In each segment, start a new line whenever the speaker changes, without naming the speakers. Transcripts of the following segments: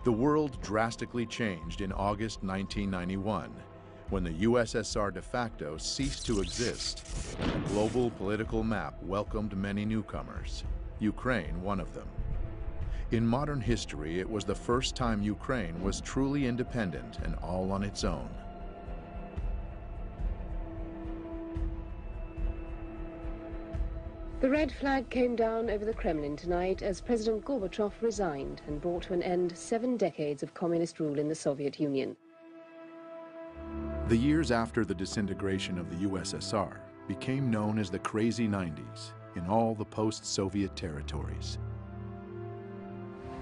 The world drastically changed in August 1991, when the USSR de facto ceased to exist, and the global political map welcomed many newcomers, Ukraine one of them. In modern history, it was the first time Ukraine was truly independent and all on its own.
The red flag came down over the Kremlin tonight as President Gorbachev resigned and brought to an end 7 decades of communist rule in the Soviet Union.
The years after the disintegration of the USSR became known as the Crazy 90s in all the post-Soviet territories.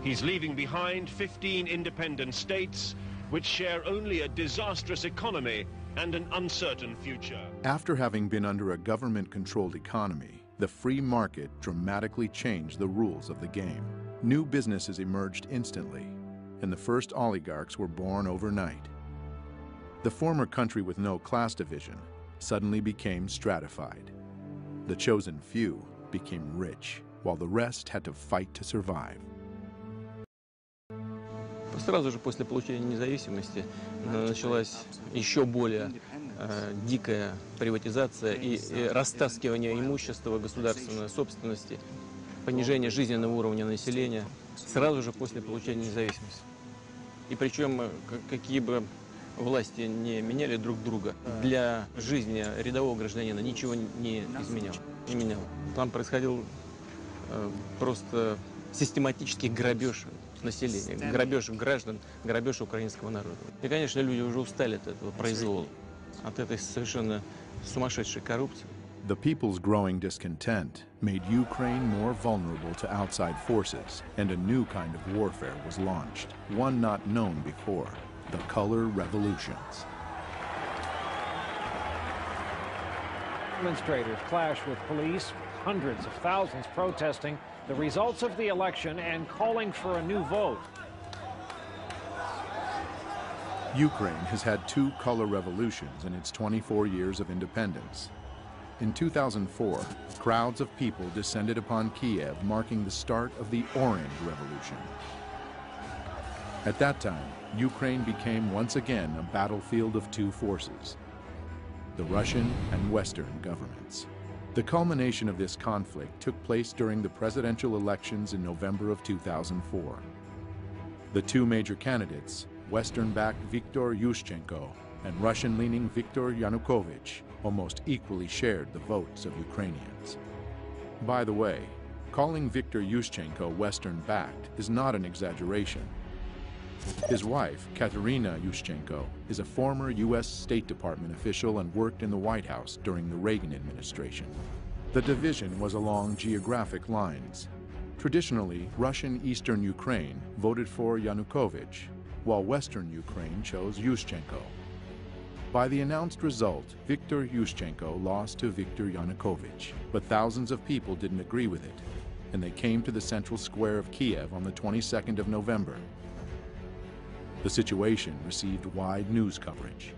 He's leaving behind 15 independent states which share only a disastrous economy and an uncertain future.
After having been under a government-controlled economy, the free market dramatically changed the rules of the game. New businesses emerged instantly, and the first oligarchs were born overnight. The former country with no class division suddenly became stratified. The chosen few became rich, while the rest had to fight to survive.
Сразу же после получения независимости началась еще более дикая приватизация и растаскивание имущества государственной собственности, понижение жизненного уровня населения сразу же после получения независимости. И причем какие бы власти не меняли друг друга, для жизни рядового гражданина ничего не меняло. Там происходил просто систематический грабеж населения, грабеж граждан, грабеж украинского народа. И, конечно, люди уже устали от этого произвола, от этой совершенно сумасшедшей коррупции.
The people's growing discontent made Ukraine more vulnerable to outside forces, and a new kind of warfare was launched, one not known before, the color revolutions.
Demonstrators clashed with police, hundreds of thousands protesting the results of the election and calling for a new vote.
Ukraine has had 2 color revolutions in its 24 years of independence. In 2004, crowds of people descended upon Kiev, marking the start of the Orange Revolution. At that time, Ukraine became once again a battlefield of 2 forces, the Russian and Western governments. The culmination of this conflict took place during the presidential elections in November of 2004. The 2 major candidates, Western-backed Viktor Yushchenko and Russian-leaning Viktor Yanukovych, almost equally shared the votes of Ukrainians. By the way, calling Viktor Yushchenko Western-backed is not an exaggeration. His wife, Katerina Yushchenko, is a former U.S. State Department official and worked in the White House during the Reagan administration. The division was along geographic lines. Traditionally, Russian Eastern Ukraine voted for Yanukovych, while Western Ukraine chose Yushchenko. By the announced result, Viktor Yushchenko lost to Viktor Yanukovych, but thousands of people didn't agree with it, and they came to the central square of Kiev on the 22nd of November. The situation received wide news coverage.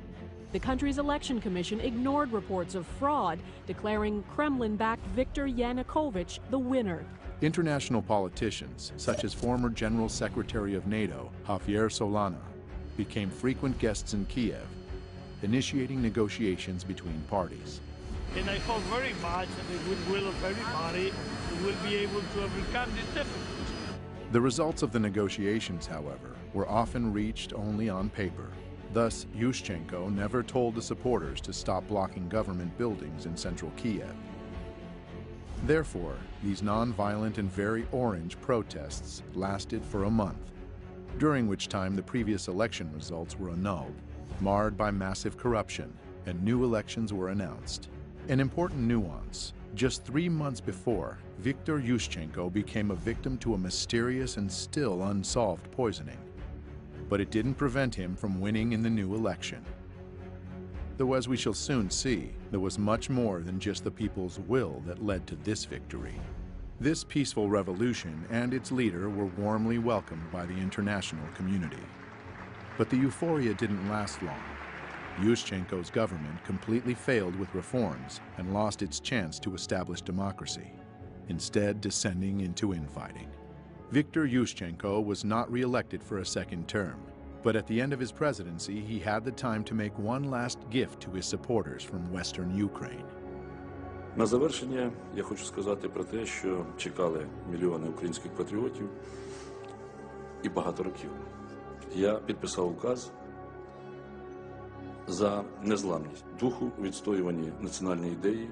The country's election commission ignored reports of fraud, declaring Kremlin-backed Viktor Yanukovych the winner.
International politicians, such as former General Secretary of NATO, Javier Solana, became frequent guests in Kiev, initiating negotiations between parties.
And I hope very much that the goodwill of everybody will be able to overcome this difficulty.
The results of the negotiations, however, were often reached only on paper. Thus, Yushchenko never told the supporters to stop blocking government buildings in central Kiev. Therefore, these non-violent and very orange protests lasted for a month, during which time the previous election results were annulled, marred by massive corruption, and new elections were announced. An important nuance: just 3 months before, Viktor Yushchenko became a victim to a mysterious and still unsolved poisoning. But it didn't prevent him from winning in the new election. Though, as we shall soon see, there was much more than just the people's will that led to this victory. This peaceful revolution and its leader were warmly welcomed by the international community. But the euphoria didn't last long. Yushchenko's government completely failed with reforms and lost its chance to establish democracy, instead descending into infighting. Viktor Yushchenko was not re-elected for a second term, but at the end of his presidency, he had the time to make one last gift to his supporters from Western Ukraine.
На завершення я хочу сказати про те, що чекали мільйони українських патріотів і багато років. Я підписав указ за незламність духу у відстоюванні національної ідеї,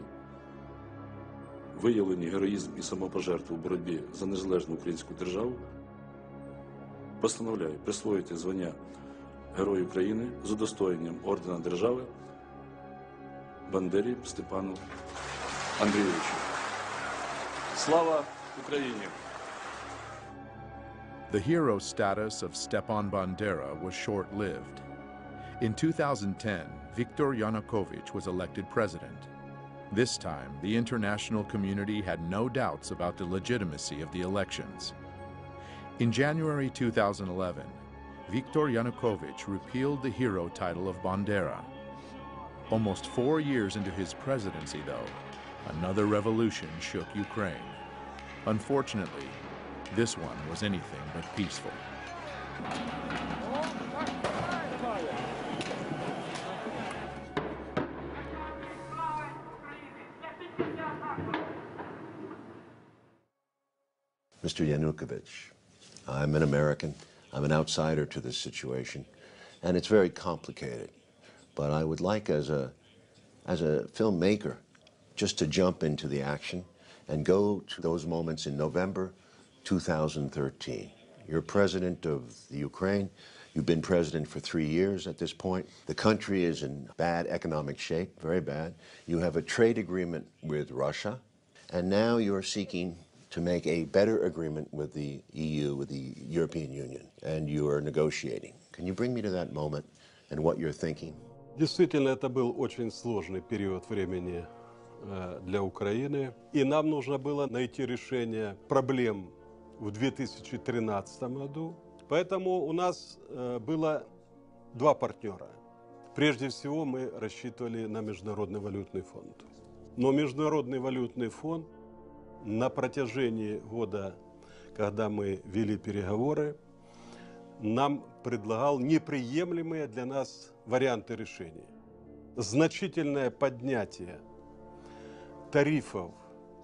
виявлені героїзм і самопожертву у боротьбі за незалежну українську державу. Постановляю присвоїти звання Герою України з удостоєнням ордена держави Бандері Степану Андрійовичу. Слава Україні!
The hero status of Stepan Bandera was short-lived. In 2010, Viktor Yanukovych was elected president. This time, the international community had no doubts about the legitimacy of the elections. In January 2011, Viktor Yanukovych repealed the hero title of Bandera. Almost 4 years into his presidency, though, another revolution shook Ukraine. Unfortunately, this one was anything but peaceful.
Mr. Yanukovych, I'm an American. I'm an outsider to this situation, and it's very complicated. But I would like, as a filmmaker, just to jump into the action and go to those moments in November 2013. You're president of the Ukraine. You've been president for 3 years at this point. The country is in bad economic shape, very bad. You have a trade agreement with Russia, and now you're seeking to make a better agreement with the EU, with the European Union, and you are negotiating. Can you bring me to that moment and what you're thinking?
Действительно, это был очень сложный период времени для Украины, и нам нужно было найти решение проблем в 2013 году. Поэтому у нас было два партнера. Прежде всего, мы рассчитывали на Международный валютный фонд. Но Международный валютный фонд на протяжении года, когда мы вели переговоры, нам предлагал неприемлемые для нас варианты решения. Значительное поднятие тарифов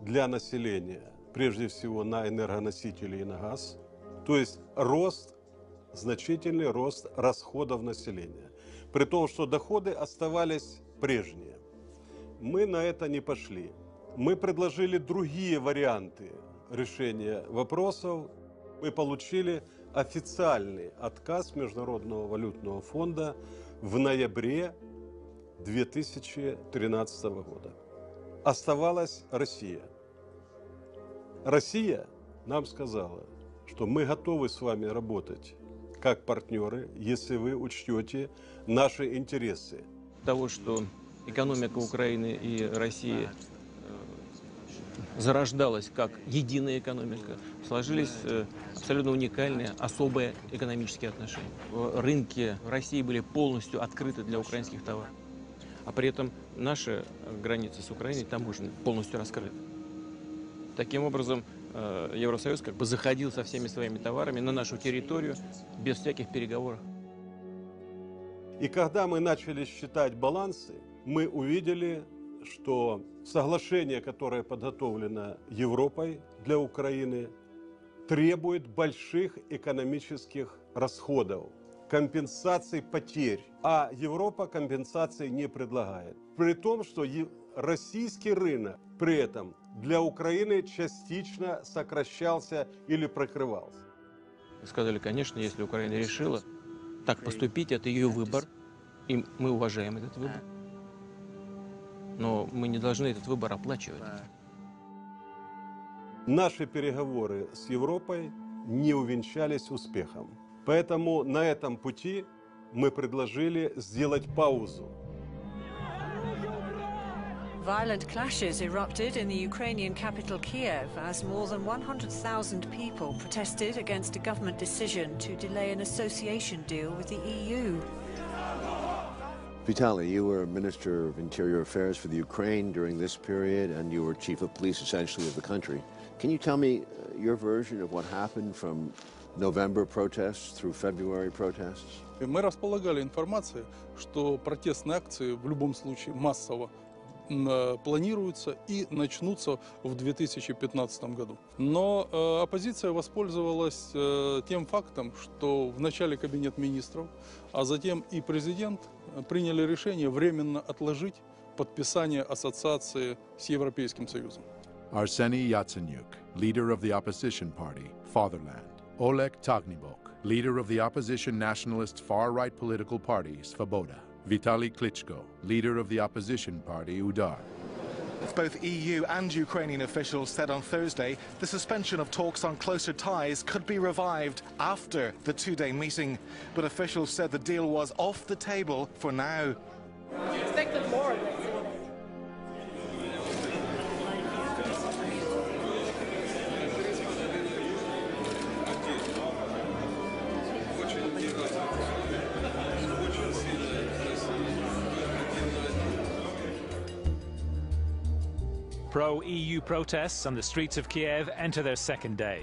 для населения, прежде всего на энергоносители и на газ, то есть значительный рост расходов населения, при том, что доходы оставались прежние. Мы на это не пошли. Мы предложили другие варианты решения вопросов. Мы получили официальный отказ Международного валютного фонда в ноябре 2013 года. Оставалась Россия. Россия нам сказала, что мы готовы с вами работать как партнеры, если вы учтете наши интересы.
Того, что экономика Украины и России зарождалась как единая экономика, сложились абсолютно уникальные, особые экономические отношения. Рынки в России были полностью открыты для украинских товаров, а при этом наши границы с Украиной таможенные полностью раскрыты. Таким образом, Евросоюз как бы заходил со всеми своими товарами на нашу территорию без всяких переговоров.
И когда мы начали считать балансы, мы увидели, что соглашение, которое подготовлено Европой для Украины, требует больших экономических расходов, компенсаций потерь, а Европа компенсации не предлагает. При том, что российский рынок при этом для Украины частично сокращался или прикрывался.
Сказали, конечно, если Украина решила так поступить, это ее выбор, и мы уважаем этот выбор. Но мы не должны этот выбор оплачивать.
Наши переговоры с Европой не увенчались успехом. Поэтому на этом пути мы предложили сделать паузу.
Violent clashes erupted in the Ukrainian capital Kiev as more than 100,000 people protested against a government decision to delay an association deal with the EU.
Vitaly, you were Minister of Interior Affairs for the Ukraine during this period, and you were Chief of Police, essentially, of the country Can you tell me your version of what happened from November protests through February protests?
Мы располагали информацией, что протестные акции в любом случае массово планируются и начнутся в 2015 году. Но оппозиция воспользовалась тем фактом, что в начале Кабинет министров, а затем и президент приняли решение временно отложить подписание ассоциации с Европейским Союзом.
Arseny Yatsenyuk, leader of the opposition party, Fatherland. Oleg Tagnibok, leader of the opposition nationalist far-right political party, Svoboda. Vitaly Klitschko, leader of the opposition party, Udar.
Both EU and Ukrainian officials said on Thursday the suspension of talks on closer ties could be revived after the two-day meeting. But officials said the deal was off the table for now.
Expected more.
Pro-EU protests on the streets of Kiev enter their second day.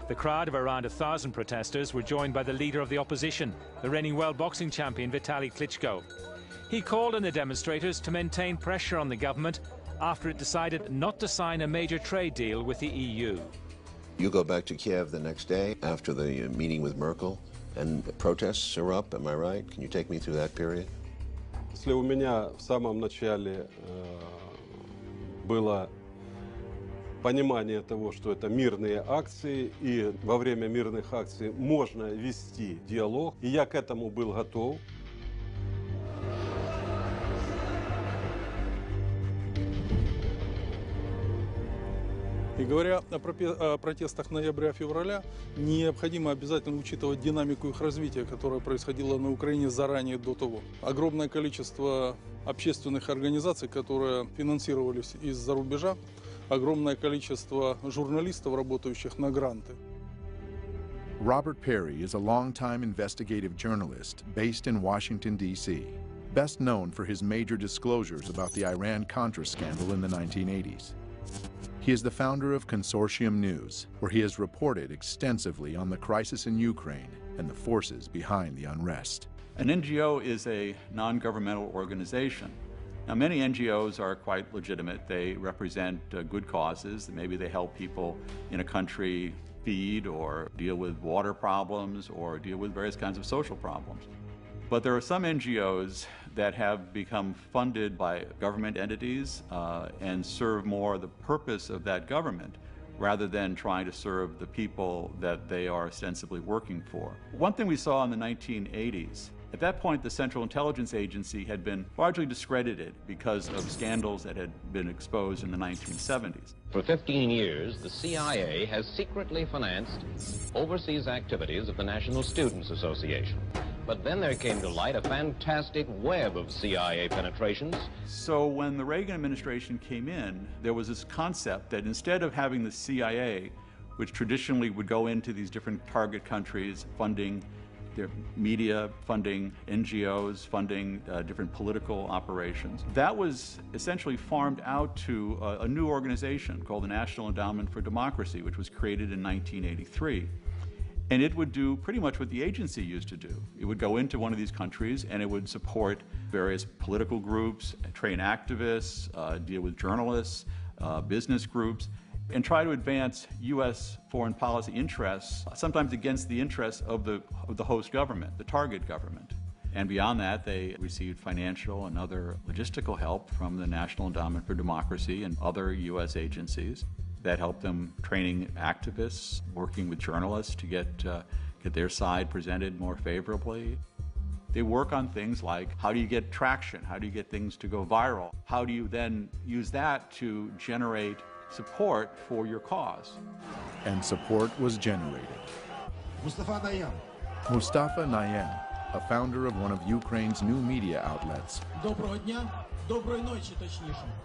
The crowd of around 1,000 protesters were joined by the leader of the opposition, the reigning world boxing champion Vitaly Klitschko. He called on the demonstrators to maintain pressure on the government after it decided not to sign a major trade deal with the EU.
You go back to Kiev the next day after the meeting with Merkel, and protests are up, am I right? Can you take me through that period?
Если у меня в самом начале было понимание того, что это мирные акции, и во время мирных акций можно вести диалог, и я к этому был готов.
И говоря о протестах ноября-февраля, необходимо обязательно учитывать динамику их развития, которая происходила на Украине заранее до того. Огромное количество общественных организаций, которые финансировались из-за рубежа, огромное количество журналистов, работающих на гранты.
Robert Perry is a longtime investigative journalist based in Washington, D.C., best known for his major disclosures about the Iran-Contra scandal in the 1980s. He is the founder of Consortium News, where he has reported extensively on the crisis in Ukraine and the forces behind the unrest.
An NGO is a non-governmental organization. Now, many NGOs are quite legitimate. They represent good causes. Maybe they help people in a country feed or deal with water problems or deal with various kinds of social problems. But there are some NGOs that have become funded by government entities and serve more the purpose of that government rather than trying to serve the people that they are ostensibly working for. One thing we saw in the 1980s, at that point the Central Intelligence Agency had been largely discredited because of scandals that had been exposed in the 1970s.
For 15 years, the CIA has secretly financed overseas activities of the National Students Association. But then there came to light a fantastic web of CIA penetrations.
So when the Reagan administration came in, there was this concept that instead of having the CIA, which traditionally would go into these different target countries, funding their media, funding NGOs, funding different political operations, that was essentially farmed out to a new organization called the National Endowment for Democracy, which was created in 1983. And it would do pretty much what the agency used to do. It would go into one of these countries and it would support various political groups, train activists, deal with journalists, business groups, and try to advance U.S. foreign policy interests, sometimes against the interests of the host government, the target government. And beyond that, they received financial and other logistical help from the National Endowment for Democracy and other U.S. agencies that helped them training activists, working with journalists to get their side presented more favorably. They work on things like, how do you get traction? How do you get things to go viral? How do you then use that to generate support for your cause?
And support was generated. Mustafa Nayyem, a founder of one of Ukraine's new media outlets,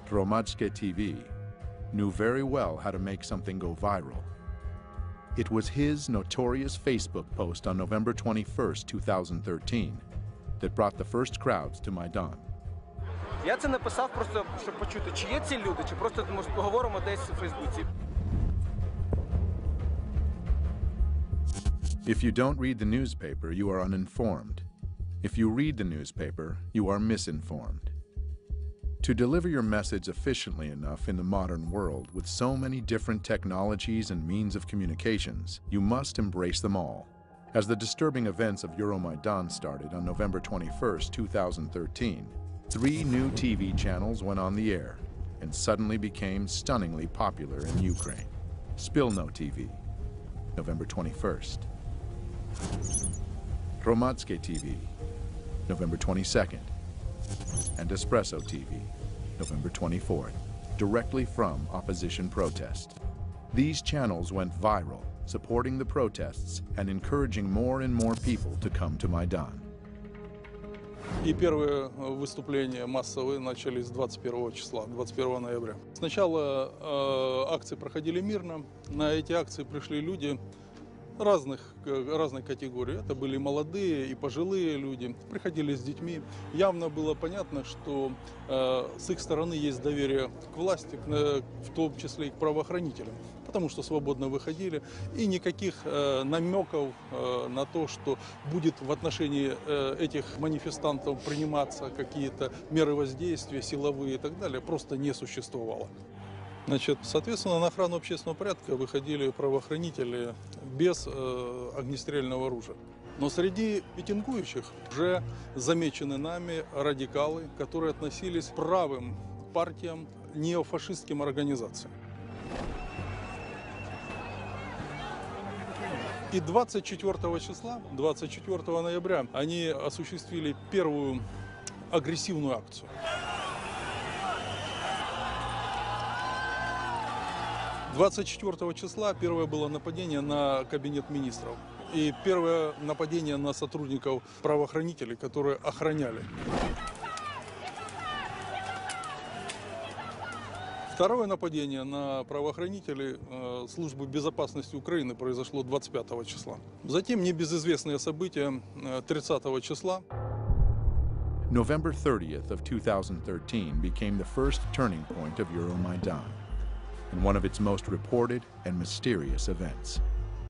Hromadske TV, knew very well how to make something go viral. It was his notorious Facebook post on November 21st, 2013 that brought the first crowds to Maidan.
Я це написав просто, щоб почути, чи є ці люди, чи просто, може, поговоримо десь у Фейсбуці.
If you don't read the newspaper, you are uninformed. If you read the newspaper, you are misinformed. To deliver your message efficiently enough in the modern world with so many different technologies and means of communications, you must embrace them all. As the disturbing events of Euromaidan started on November 21, 2013, 3 new TV channels went on the air and suddenly became stunningly popular in Ukraine. Spilno TV, November 21st. Hromadske TV, November 22nd. And Espresso TV, November 24th, directly from opposition protest. These channels went viral, supporting the protests and encouraging more and more people to come to Maidan.
И первые выступления массовые начались 21 числа, 21 ноября. Сначала акции проходили мирно. На эти акции пришли люди разной категории. Это были молодые и пожилые люди, приходили с детьми. Явно было понятно, что с их стороны есть доверие к власти, в том числе и к правоохранителям, потому что свободно выходили. И никаких намеков на то, что будет в отношении этих манифестантов приниматься какие-то меры воздействия, силовые и так далее, просто не существовало. Значит, соответственно, на охрану общественного порядка выходили правоохранители без огнестрельного оружия. Но среди митингующих уже замечены нами радикалы, которые относились к правым партиям, неофашистским организациям. И 24 числа, 24 ноября, они осуществили первую агрессивную акцию. 24 числа первое было нападение на кабинет министров и первое нападение на сотрудников правоохранителей, которые охраняли. Второе нападение на правоохранителей службы безопасности Украины произошло 25 числа. Затем небезызвестные события 30 числа.
November 30th of 2013 became the first turning point of Euromaidan, and one of its most reported and mysterious events.